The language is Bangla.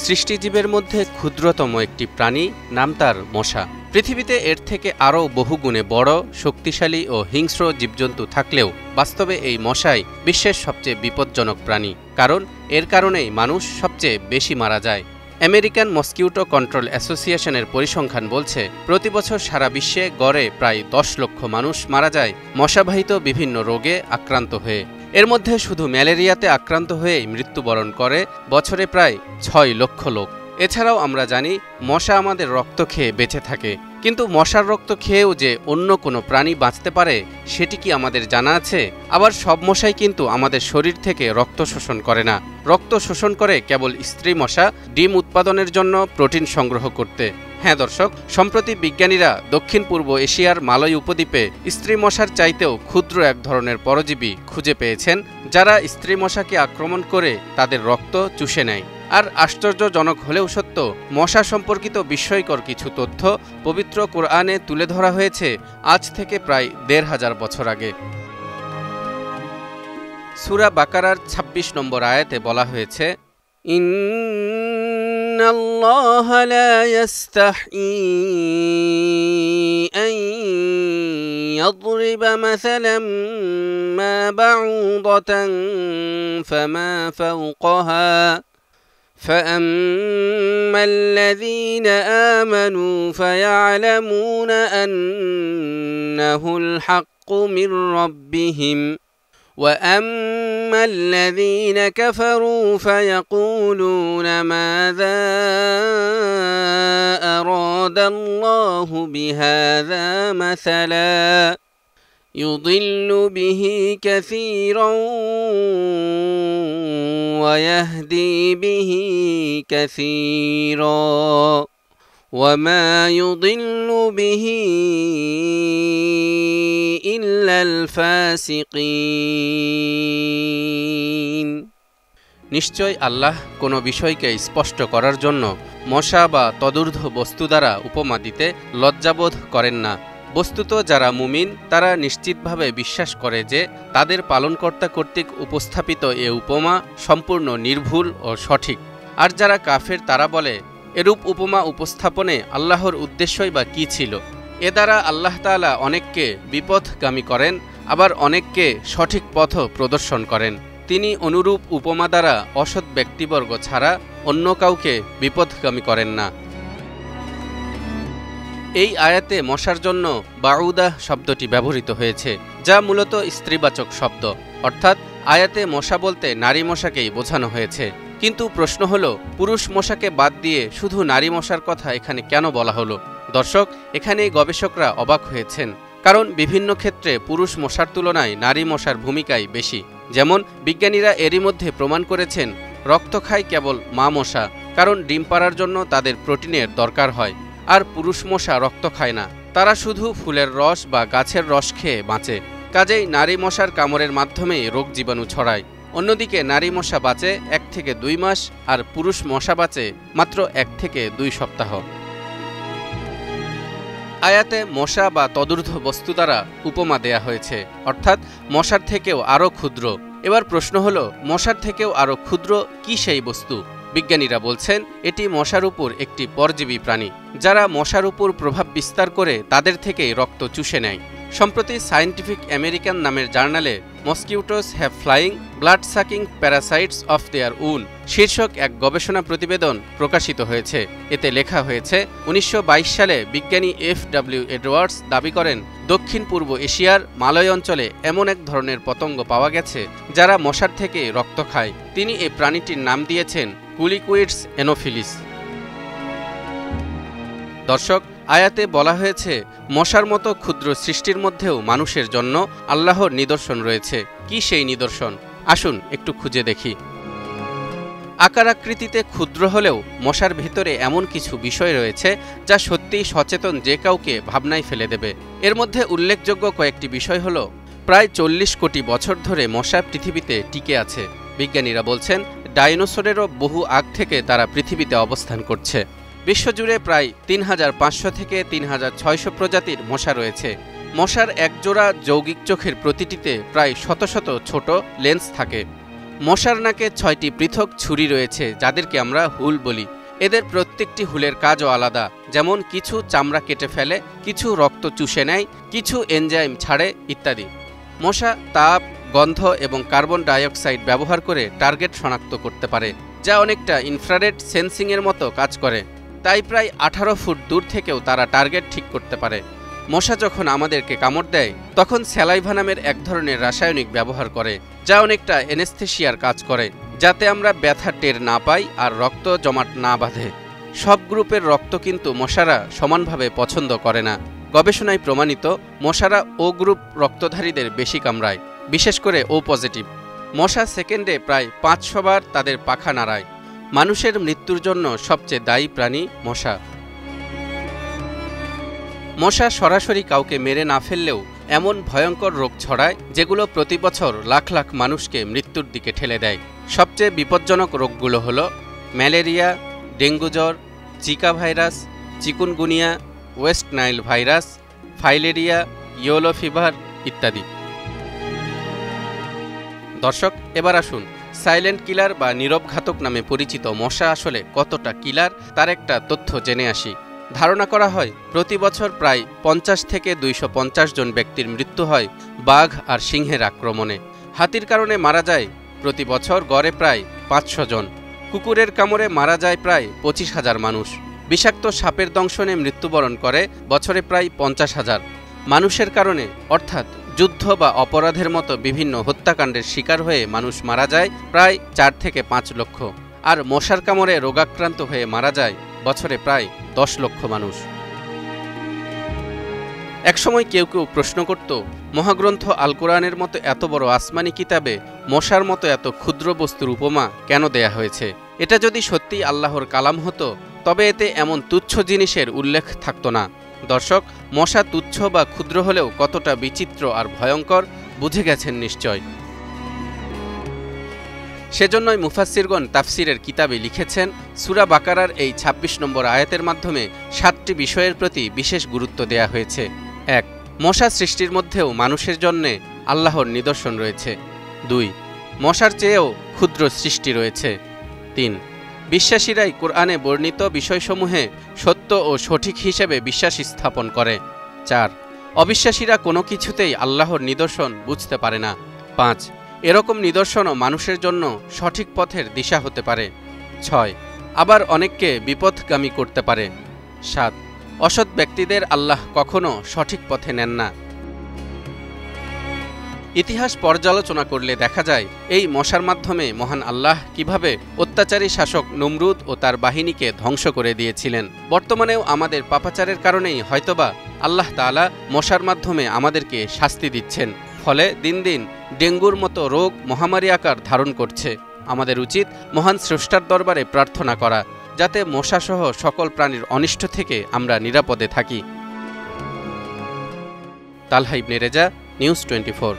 সৃষ্টিজীবের মধ্যে ক্ষুদ্রতম একটি প্রাণী, নাম তার মশা। পৃথিবীতে এর থেকে আরও বহুগুণে বড়, শক্তিশালী ও হিংস্র জীবজন্তু থাকলেও বাস্তবে এই মশাই বিশ্বের সবচেয়ে বিপজ্জনক প্রাণী। কারণ এর কারণেই মানুষ সবচেয়ে বেশি মারা যায়। আমেরিকান মসকিউটো কন্ট্রোল অ্যাসোসিয়েশনের পরিসংখ্যান বলছে, প্রতি বছর সারা বিশ্বে গড়ে প্রায় 10 লক্ষ মানুষ মারা যায় মশাবাহিত বিভিন্ন রোগে আক্রান্ত হয়ে। এর মধ্যে শুধু ম্যালেরিয়াতে আক্রান্ত হয়েই মৃত্যুবরণ করে বছরে প্রায় 6 লক্ষ লোক। এছাড়াও আমরা জানি মশা আমাদের রক্ত খেয়ে বেঁচে থাকে, কিন্তু মশার রক্ত খেয়েও যে অন্য কোনো প্রাণী বাঁচতে পারে সেটি কি আমাদের জানা আছে? আবার সব মশাই কিন্তু আমাদের শরীর থেকে রক্ত শোষণ করে না। রক্ত শোষণ করে কেবল স্ত্রী মশা ডিম উৎপাদনের জন্য প্রোটিন সংগ্রহ করতে। হ্যাঁ দর্শক, সম্প্রতি বিজ্ঞানীরা দক্ষিণ পূর্ব এশিয়ার মালয় উপদ্বীপে স্ত্রী মশার চাইতেও ক্ষুদ্র এক ধরনের পরজীবী খুঁজে পেয়েছেন, যারা স্ত্রী মশাকে আক্রমণ করে তাদের রক্ত চুষে নেয়। আর আশ্চর্যজনক হলেও সত্য, মশা সম্পর্কিত বিস্ময়কর কিছু তথ্য পবিত্র কোরআনে তুলে ধরা হয়েছে আজ থেকে প্রায় ১৫০০ বছর আগে। সূরা বাকারার ২৬ নম্বর আয়াতে বলা হয়েছে, ইন্নাল্লাহা লা ইস্তাহয়ী আন ইয়াদরিবা মাসালাম মা বাউদাতান ফামা ফাওকাহা فأما الذين آمنوا فيعلمون أنه الحق من ربهم وأما الذين كفروا فيقولون ماذا أراد الله بهذا مثلا يضل به كثيرا ويهدي به كثيرا وما يضل به إلا الفاسقين। নিশ্চয় আল্লাহ কোনো বিষয়কে স্পষ্ট করার জন্য মশা বা তদূর্ধ্ব বস্তু দ্বারা উপমা দিতে লজ্জাবোধ করেন না। বস্তুত যারা মুমিন তারা নিশ্চিতভাবে বিশ্বাস করে যে তাদের পালনকর্তা কর্তৃক উপস্থাপিত এ উপমা সম্পূর্ণ নির্ভুল ও সঠিক। আর যারা কাফের তারা বলে, এরূপ উপমা উপস্থাপনে আল্লাহর উদ্দেশ্যই বা কী ছিল? এ দ্বারা আল্লাহ তাআলা অনেককে বিপথগামী করেন, আবার অনেককে সঠিক পথ প্রদর্শন করেন। তিনি অনুরূপ উপমা দ্বারা অসৎ ব্যক্তিবর্গ ছাড়া অন্য কাউকে বিপথগামী করেন না। এই আয়াতে মশার জন্য বাউদাহ শব্দটি ব্যবহৃত হয়েছে, যা মূলত স্ত্রীবাচক শব্দ, অর্থাৎ আয়াতে মশা বলতে নারী মশাকেই বোঝানো হয়েছে। কিন্তু প্রশ্ন হলো, পুরুষ মশাকে বাদ দিয়ে শুধু নারী মশার কথা এখানে কেন বলা হলো? দর্শক, এখানে গবেষকরা অবাক হয়েছেন, কারণ বিভিন্ন ক্ষেত্রে পুরুষ মশার তুলনায় নারী মশার ভূমিকাই বেশি। যেমন বিজ্ঞানীরা এরই মধ্যে প্রমাণ করেছেন রক্ত খায় কেবল মা মশা, কারণ ডিম পাড়ার জন্য তাদের প্রোটিনের দরকার হয়। আর পুরুষ মশা রক্ত খায় না, তারা শুধু ফুলের রস বা গাছের রস খেয়ে বাঁচে। কাজেই নারী মশার কামড়ের মাধ্যমেই রোগ জীবাণু ছড়ায়। অন্যদিকে নারী মশা বাঁচে 1 থেকে 2 মাস, আর পুরুষ মশা বাঁচে মাত্র 1 থেকে 2 সপ্তাহ। আয়াতে মশা বা তদূর্ধ্ব বস্তু দ্বারা উপমা দেয়া হয়েছে, অর্থাৎ মশার থেকেও আরও ক্ষুদ্র। এবার প্রশ্ন হলো, মশার থেকেও আরও ক্ষুদ্র কি সেই বস্তু? বিজ্ঞানীরা বলছেন এটি মশার উপর একটি পরজীবী প্রাণী, যারা মশার উপর প্রভাব বিস্তার করে তাদের থেকেই রক্ত চুষে নেয়। সম্প্রতি সায়েন্টিফিক আমেরিকান নামের জার্নালে মসকিউটোস have flying blood sucking parasites of their উন শীর্ষক এক গবেষণা প্রতিবেদন প্রকাশিত হয়েছে। এতে লেখা হয়েছে, 1922 সালে বিজ্ঞানী FW এডওয়ার্ডস দাবি করেন দক্ষিণ পূর্ব এশিয়ার মালয় অঞ্চলে এমন এক ধরনের পতঙ্গ পাওয়া গেছে যারা মশার থেকে রক্ত খায়। তিনি এই প্রাণীটির নাম দিয়েছেন কুলিকুইডস এনোফিলিস। দর্শক, আয়াতে বলা হয়েছে মশার মতো ক্ষুদ্র সৃষ্টির মধ্যেও মানুষের জন্য আল্লাহর নিদর্শন রয়েছে। কি সেই নিদর্শন? আসুন একটু খুঁজে দেখি। আকার আকৃতিতে ক্ষুদ্র হলেও মশার ভেতরে এমন কিছু বিষয় রয়েছে যা সত্যিই সচেতন যে কাউকে ভাবনায় ফেলে দেবে। এর মধ্যে উল্লেখযোগ্য কয়েকটি বিষয় হলো, প্রায় 40 কোটি বছর ধরে মশা পৃথিবীতে টিকে আছে। বিজ্ঞানীরা বলছেন ডাইনোসরেরও বহু আগ থেকে তারা পৃথিবীতে অবস্থান করছে। বিশ্বজুড়ে প্রায় 3500 থেকে 3600 প্রজাতির মশা রয়েছে। মশার একজোড়া যৌগিক চোখের প্রতিটিতে প্রায় শত শত ছোট লেন্স থাকে। মশার নাকে ৬টি পৃথক ছুরি রয়েছে, যাদেরকে আমরা হুল বলি। এদের প্রত্যেকটি হুলের কাজও আলাদা, যেমন কিছু চামড়া কেটে ফেলে, কিছু রক্ত চুষে নেয়, কিছু এনজাইম ছাড়ে ইত্যাদি। মশা তাপ, গন্ধ এবং কার্বন ডাইঅক্সাইড ব্যবহার করে টার্গেট শনাক্ত করতে পারে, যা অনেকটা ইনফ্রারেড সেন্সিংয়ের মতো কাজ করে। তাই প্রায় 18 ফুট দূর থেকেও তারা টার্গেট ঠিক করতে পারে। মশা যখন আমাদেরকে কামড় দেয় তখন স্যালাইভা নামের এক ধরনের রাসায়নিক ব্যবহার করে, যা অনেকটা এনেস্থেশিয়ার কাজ করে, যাতে আমরা ব্যথা টের না পাই আর রক্ত জমাট না বাঁধে। সব গ্রুপের রক্ত কিন্তু মশারা সমানভাবে পছন্দ করে না। গবেষণায় প্রমাণিত, মশারা ও গ্রুপ রক্তধারীদের বেশি কামড়ায়, বিশেষ করে ও পজিটিভ। মশা সেকেন্ডে প্রায় 500 বার তাদের পাখা নাড়ায়। মানুষের মৃত্যুর জন্য সবচেয়ে দায়ী প্রাণী মশা। মশা সরাসরি কাউকে মেরে না ফেললেও এমন ভয়ঙ্কর রোগ ছড়ায় যেগুলো প্রতি বছর লাখ লাখ মানুষকে মৃত্যুর দিকে ঠেলে দেয়। সবচেয়ে বিপজ্জনক রোগগুলো হলো ম্যালেরিয়া, ডেঙ্গু জ্বর, Zika virus, chikungunya, West Nile virus, filaria, yellow fever ইত্যাদি। দর্শক, এবার আসুন সাইলেন্ট কিলার বা নীরব ঘাতক নামে পরিচিত মশা আসলে কতটা কিলার তার একটা তথ্য জেনে আসি। ধারণা করা হয় প্রতি বছর প্রায় 50 থেকে 250 জন ব্যক্তির মৃত্যু হয় বাঘ আর সিংহের আক্রমণে। হাতির কারণে মারা যায় প্রতি বছর গড়ে প্রায় 500 জন। কুকুরের কামড়ে মারা যায় প্রায় 25,000 মানুষ। বিষাক্ত সাপের দংশনে মৃত্যুবরণ করে বছরে প্রায় 50,000। মানুষের কারণে অর্থাৎ যুদ্ধ বা অপরাধের মতো বিভিন্ন হত্যাকাণ্ডের শিকার হয়ে মানুষ মারা যায় প্রায় 4 থেকে 5 লক্ষ। আর মশার কামড়ে রোগাক্রান্ত হয়ে মারা যায় বছরে প্রায় 10 লক্ষ মানুষ। একসময় কেউ কেউ প্রশ্ন করত, মহাগ্রন্থ আল কোরআনের মতো এত বড় আসমানি কিতাবে মশার মতো এত ক্ষুদ্র বস্তুর উপমা কেন দেয়া হয়েছে? এটা যদি সত্যি আল্লাহর কালাম হতো তবে এতে এমন তুচ্ছ জিনিসের উল্লেখ থাকতো না। দর্শক, মশা তুচ্ছ বা ক্ষুদ্র হলেও কতটা বিচিত্র আর ভয়ঙ্কর বুঝে গেছেন নিশ্চয়। সেজন্যই মুফাসসিরগণ তাফসিরের কিতাবে লিখেছেন, সূরা বাকারার এই 26 নম্বর আয়াতের মাধ্যমে 7টি বিষয়ের প্রতি বিশেষ গুরুত্ব দেয়া হয়েছে। 1. মশা সৃষ্টির মধ্যেও মানুষের জন্যে আল্লাহর নিদর্শন রয়েছে। 2. মশার চেয়েও ক্ষুদ্র সৃষ্টি রয়েছে। 3. বিশ্বাসীরাই কোরআনে বর্ণিত বিষয়সমূহে সত্য ও সঠিক হিসেবে বিশ্বাস স্থাপন করে। 4. অবিশ্বাসীরা কোনো কিছুতেই আল্লাহর নিদর্শন বুঝতে পারে না। 5. এরকম নিদর্শনও মানুষের জন্য সঠিক পথের দিশা হতে পারে। 6. আবার অনেককে বিপথগামী করতে পারে। 7. অসৎ ব্যক্তিদের আল্লাহ কখনো সঠিক পথে নেন না। ইতিহাস পর্যালোচনা করলে দেখা যায় এই মশার মাধ্যমে মহান আল্লাহ কিভাবে অত্যাচারী শাসক নমরুদ ও তার বাহিনীকে ধ্বংস করে দিয়েছিলেন। বর্তমানেও আমাদের পাপাচারের কারণেই হয়তোবা আল্লাহ তাআলা মশার মাধ্যমে আমাদেরকে শাস্তি দিচ্ছেন। ফলে দিন দিন ডেঙ্গুর মতো রোগ মহামারী আকার ধারণ করছে। আমাদের উচিত মহান স্রষ্টার দরবারে প্রার্থনা করা, যাতে মশাসহ সকল প্রাণীর অনিষ্ট থেকে আমরা নিরাপদে থাকি। তালহা ইবনে রেজা, নিউজ 24।